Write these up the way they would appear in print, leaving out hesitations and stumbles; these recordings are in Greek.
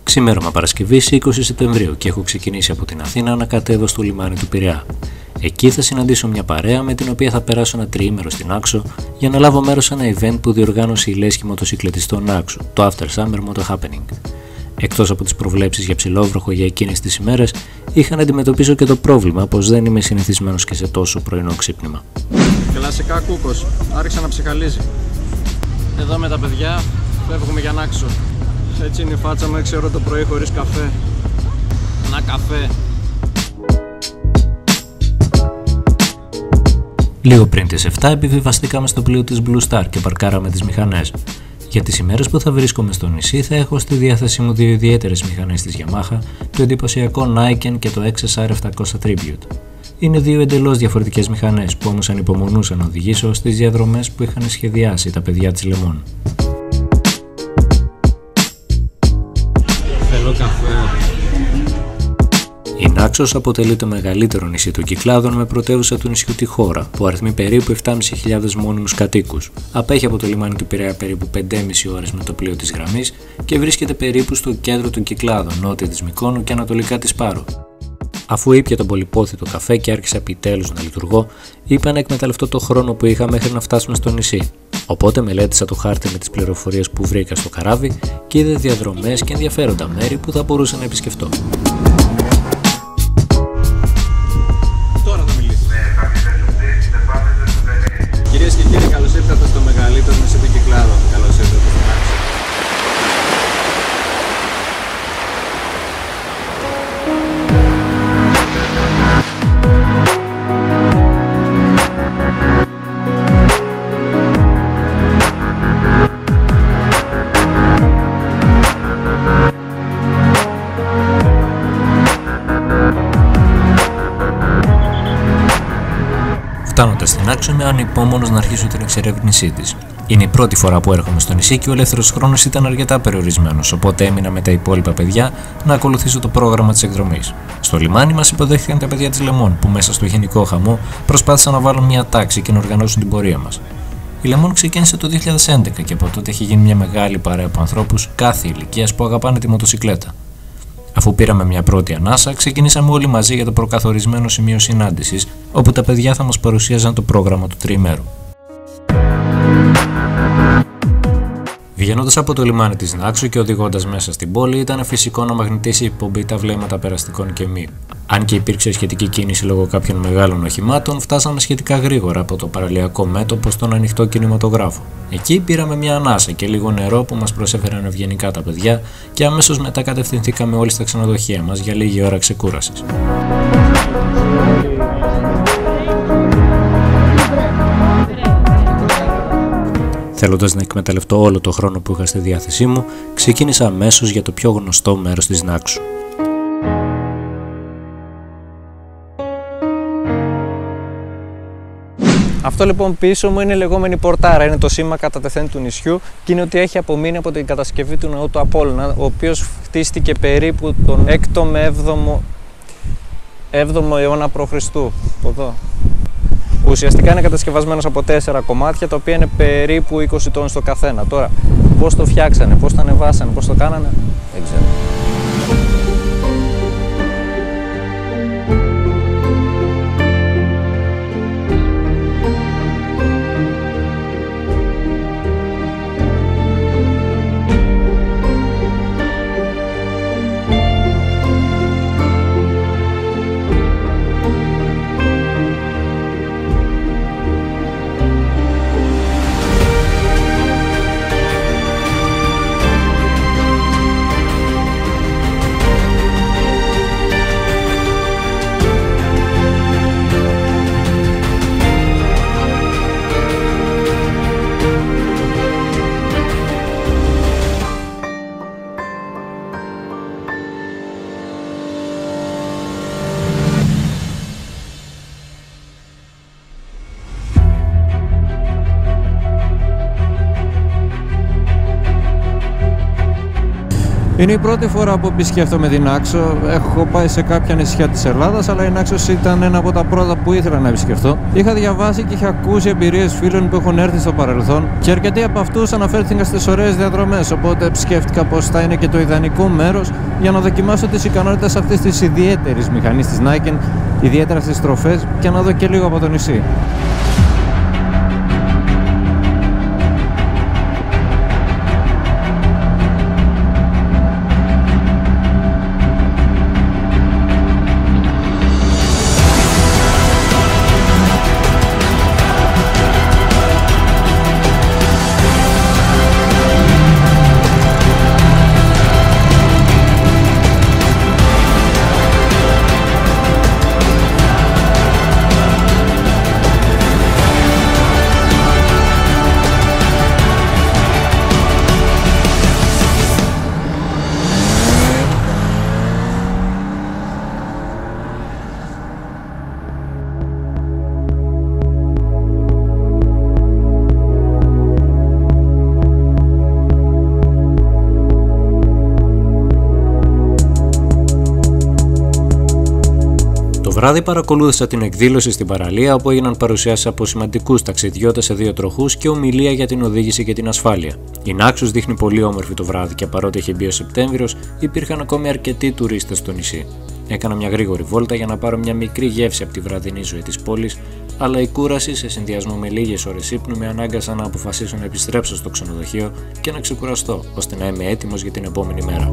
Ξημέρωμα Παρασκευής 20 Σεπτεμβρίου και έχω ξεκινήσει από την Αθήνα να κατέβω στο λιμάνι του Πειραιά. Εκεί θα συναντήσω μια παρέα με την οποία θα περάσω ένα τριήμερο στην Άξο για να λάβω μέρος σε ένα event που διοργάνωσε η Λέσχη Μοτοσυκλετιστών Άξο, το After Summer Moto Happening. Εκτός από τις προβλέψεις για ψηλόβροχο για εκείνες τις ημέρες, είχα να αντιμετωπίσω και το πρόβλημα πως δεν είμαι συνηθισμένος και σε τόσο πρωινό ξύπνημα. Κλασικά κούκος, άρχισε να ψυχαλίζει. Εδώ με τα παιδιά φεύγουμε για Άξο. Έτσι είναι η φάτσα μου 6 ώρα το πρωί χωρίς καφέ. Να καφέ. Λίγο πριν τις 7 επιβιβαστήκαμε στο πλοίο της Blue Star και παρκάραμε τις μηχανές. Για τις ημέρες που θα βρίσκομαι στο νησί θα έχω στη διάθεσή μου δύο ιδιαίτερες μηχανές της Yamaha, το εντυπωσιακό Niken και το XSR 700 Tribute. Είναι δύο εντελώς διαφορετικές μηχανές που όμως ανυπομονούσα να οδηγήσω στις διαδρομές που είχαν σχεδιάσει τα παιδιά της Le Mans. Θέλω καφέ. Η Νάξος αποτελεί το μεγαλύτερο νησί των Κυκλάδων με πρωτεύουσα του νησιού τη Χώρα, που αριθμεί περίπου 7.500 μόνιμους κατοίκους. Απέχει από το λιμάνι του Πειραιά περίπου 5,5 ώρες με το πλοίο της γραμμής και βρίσκεται περίπου στο κέντρο των Κυκλάδων, νότια της Μυκόνου και ανατολικά της Πάρου. Αφού ήπια τον πολυπόθητο καφέ και άρχισα επιτέλους να λειτουργώ, είπα να εκμεταλλευτώ το χρόνο που είχα μέχρι να φτάσουμε στο νησί. Οπότε μελέτησα το χάρτη με τις πληροφορίες που βρήκα στο καράβι και είδα διαδρομές και ενδιαφέροντα μέρη που θα μπορούσα να επισκεφτώ. Κυρίες και κύριοι, καλώς ήρθατε στο μεγαλύτερο νησί των Κυκλάδων. Καλώς ήρθατε στην Άξο. Φτάνοντας στην Άξο, είμαι ανυπόμονος να αρχίσω την εξερεύνησή της. Είναι η πρώτη φορά που έρχομαι στο νησί και ο ελεύθερος χρόνος ήταν αρκετά περιορισμένος, οπότε έμεινα με τα υπόλοιπα παιδιά να ακολουθήσω το πρόγραμμα της εκδρομής. Στο λιμάνι μας υποδέχθηκαν τα παιδιά της Le Mans, που μέσα στο γενικό χαμό προσπάθησαν να βάλουν μια τάξη και να οργανώσουν την πορεία μας. Η Le Mans ξεκίνησε το 2011 και από τότε έχει γίνει μια μεγάλη παρέα από ανθρώπους κάθε ηλικίας που αγαπάνε τη μοτοσικλέτα. Αφού πήραμε μια πρώτη ανάσα, ξεκινήσαμε όλοι μαζί για το προκαθορισμένο σημείο συνάντησης, όπου τα παιδιά θα μας παρουσίαζαν το πρόγραμμα του τριημέρου. Βγαίνοντας από το λιμάνι της Νάξου και οδηγώντας μέσα στην πόλη, ήταν φυσικό να μαγνητήσει η εκπομπή τα βλέμματα περαστικών και μη. Αν και υπήρξε σχετική κίνηση λόγω κάποιων μεγάλων οχημάτων, φτάσαμε σχετικά γρήγορα από το παραλιακό μέτωπο στον ανοιχτό κινηματογράφο. Εκεί πήραμε μια ανάσα και λίγο νερό που μας προσέφεραν ευγενικά τα παιδιά και αμέσως μετά κατευθυνθήκαμε όλοι στα ξενοδοχεία μας για λίγη ώρα ξεκούρασης. Θέλοντας να εκμεταλλευτώ όλο το χρόνο που είχα στη διάθεσή μου, ξεκίνησα αμέσως για το πιο γνωστό μέρος της Νάξου. Αυτό λοιπόν πίσω μου είναι η λεγόμενη πορτάρα, είναι το σήμα κατά τεθέν του νησιού και είναι ότι έχει απομείνει από την κατασκευή του ναού του Απόλλωνα, ο οποίος χτίστηκε περίπου τον 6ο με 7ο αιώνα π.Χ. Εδώ. Ουσιαστικά είναι κατασκευασμένος από 4 κομμάτια, τα οποία είναι περίπου 20 τόνους το καθένα. Τώρα, πώς το φτιάξανε, πώς το ανεβάσανε, πώς το κάνανε, δεν ξέρω. Είναι η πρώτη φορά που επισκέφτομαι την Νάξο. Έχω πάει σε κάποια νησιά της Ελλάδας, αλλά η Νάξος ήταν ένα από τα πρώτα που ήθελα να επισκεφτώ. Είχα διαβάσει και είχα ακούσει εμπειρίες φίλων που έχουν έρθει στο παρελθόν και αρκετοί από αυτούς αναφέρθηκαν στις ωραίες διαδρομές. Οπότε σκέφτηκα πως θα είναι και το ιδανικό μέρος για να δοκιμάσω τις ικανότητες αυτής της ιδιαίτερης μηχανής της Nike, ιδιαίτερα στις στροφές, και να δω και λίγο από το νησί. Το βράδυ παρακολούθησα την εκδήλωση στην παραλία, όπου έγιναν παρουσιάσεις από σημαντικούς ταξιδιώτες σε 2 τροχούς και ομιλία για την οδήγηση και την ασφάλεια. Η Νάξος δείχνει πολύ όμορφη το βράδυ και παρότι είχε μπει ο Σεπτέμβριος, υπήρχαν ακόμη αρκετοί τουρίστες στο νησί. Έκανα μια γρήγορη βόλτα για να πάρω μια μικρή γεύση από τη βραδινή ζωή της πόλης, αλλά η κούραση σε συνδυασμό με λίγες ώρες ύπνου με ανάγκασαν να αποφασίσω να επιστρέψω στο ξενοδοχείο και να ξεκουραστώ, ώστε να είμαι έτοιμος για την επόμενη μέρα.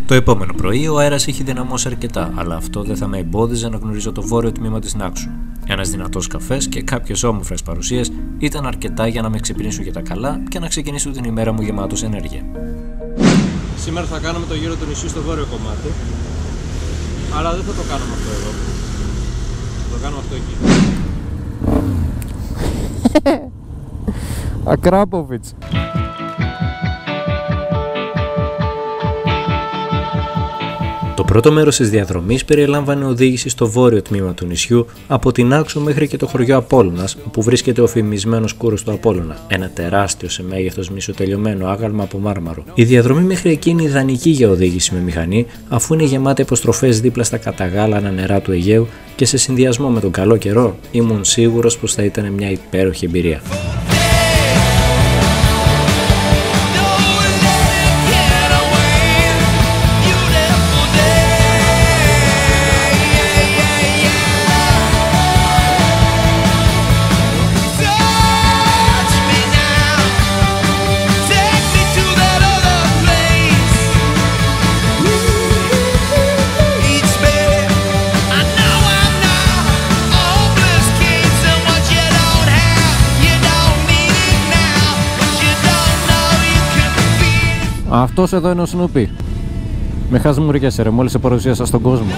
Το επόμενο πρωί ο αέρας είχε δυναμώσει αρκετά, αλλά αυτό δεν θα με εμπόδιζε να γνωρίζω το βόρειο τμήμα της Νάξου. Ένας δυνατός καφές και κάποιες όμορφες παρουσίες ήταν αρκετά για να με ξυπνήσουν για τα καλά και να ξεκινήσω την ημέρα μου γεμάτος ενέργεια. Σήμερα θα κάνουμε το γύρο του νησιού στο βόρειο κομμάτι, αλλά δεν θα το κάνουμε αυτό εδώ. Θα το κάνουμε αυτό εκεί. Ακράποβιτς. Το πρώτο μέρος της διαδρομής περιέλαμβανε οδήγηση στο βόρειο τμήμα του νησιού, από την Νάξο μέχρι και το χωριό Απόλλωνας, όπου βρίσκεται ο φημισμένος κούρος του Απόλλωνα, ένα τεράστιο σε μέγεθος μισοτελειωμένο άγαλμα από μάρμαρο. Η διαδρομή μέχρι εκεί είναι ιδανική για οδήγηση με μηχανή, αφού είναι γεμάτη από στροφές δίπλα στα καταγάλανα νερά του Αιγαίου και σε συνδυασμό με τον καλό καιρό, ήμουν σίγουρος πως θα ήταν μια υπέροχη εμπειρία. Αυτός εδώ είναι ο Σνούπι. Με χασμούριασε ρε, μόλις σε παρουσίασα στον κόσμο.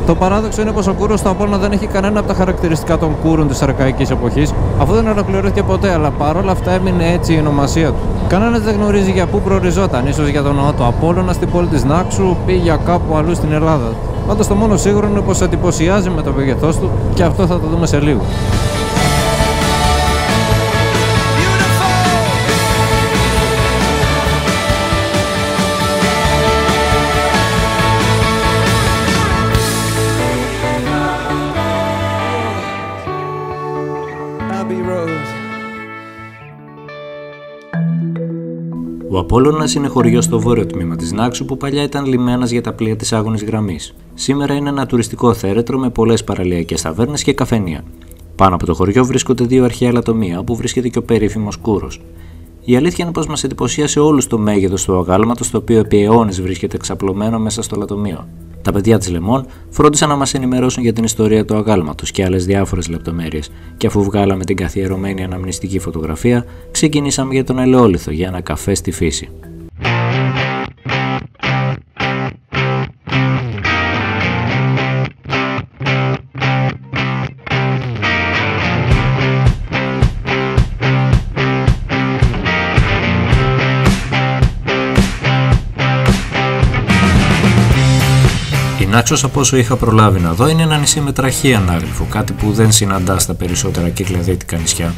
Το παράδοξο είναι πως ο κούρος του Απόλλωνα δεν έχει κανένα από τα χαρακτηριστικά των κούρων της αρκαϊκής εποχής, αφού δεν ολοκληρώθηκε ποτέ, αλλά παρόλα αυτά έμεινε έτσι η ονομασία του. Κανένας δεν γνωρίζει για πού προοριζόταν, ίσως για τον ναό του Απόλλωνα στην πόλη της Νάξου ή για κάπου αλλού στην Ελλάδα. Πάντως το μόνο σίγουρο είναι πως εντυπωσιάζει με το μεγεθός του και αυτό θα το δούμε σε λίγο. Ο Απόλλωνας είναι χωριό στο βόρειο τμήμα της Νάξου που παλιά ήταν λιμένας για τα πλοία της Άγωνης Γραμμής. Σήμερα είναι ένα τουριστικό θέρετρο με πολλές παραλιακές ταβέρνες και καφενεία. Πάνω από το χωριό βρίσκονται 2 αρχαία λατομεία, όπου βρίσκεται και ο περίφημος Κούρος. Η αλήθεια είναι πως μας εντυπωσίασε όλους το μέγεθος του αγάλματος, το οποίο επί αιώνες βρίσκεται εξαπλωμένο μέσα στο λατομείο. Τα παιδιά της Λεμόν φρόντισαν να μας ενημερώσουν για την ιστορία του αγάλματος και άλλες διάφορες λεπτομέρειες, και αφού βγάλαμε την καθιερωμένη αναμνηστική φωτογραφία, ξεκινήσαμε για τον Ελαιόλιθο για ένα καφέ στη φύση. Η Νάξος, από όσο είχα προλάβει να δω, είναι ένα νησί με τραχή ανάγλυφο, κάτι που δεν συναντά στα περισσότερα κυκλαδίτικα νησιά.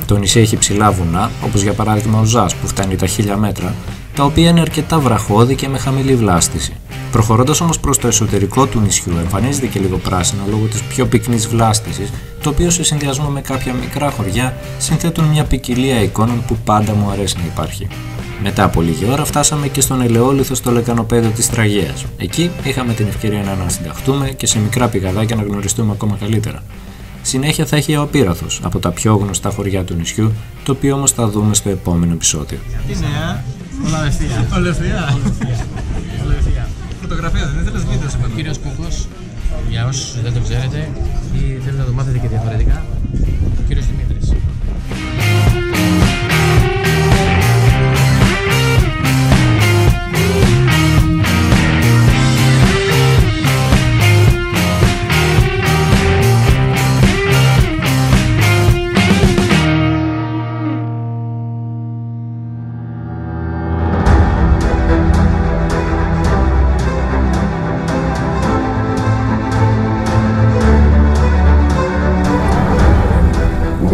Το νησί έχει ψηλά βουνά, όπως για παράδειγμα ο Ζάς που φτάνει τα 1000 μέτρα, τα οποία είναι αρκετά βραχώδη και με χαμηλή βλάστηση. Προχωρώντας όμως προς το εσωτερικό του νησιού, εμφανίζεται και λίγο πράσινο λόγω της πιο πυκνής βλάστησης, το οποίο σε συνδυασμό με κάποια μικρά χωριά συνθέτουν μια ποικιλία εικόνων που πάντα μου αρέσει να υπάρχει. Μετά από λίγη ώρα φτάσαμε και στον ελαιόλιθο στο λεκανοπέδιο της Τραγέας. Εκεί είχαμε την ευκαιρία να ανασυνταχτούμε και σε μικρά πηγαδάκια να γνωριστούμε ακόμα καλύτερα. Συνέχεια θα έχει ο Απείραθος, από τα πιο γνωστά χωριά του νησιού, το οποίο όμως θα δούμε στο επόμενο επεισόδιο. Τι νέα, Ολευθεία. Φωτογραφία, δεν ήθελες βίντεο σε πάνω. Ο κύριος Κούκος, για όσους δεν το ξέρετε ή θέλετε να το μάθετε και διαφορετικά, ο κύριος Δημήτρης.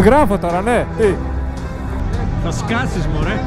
Γράφω τώρα, ναι. Θα σκάσεις, μωρέ.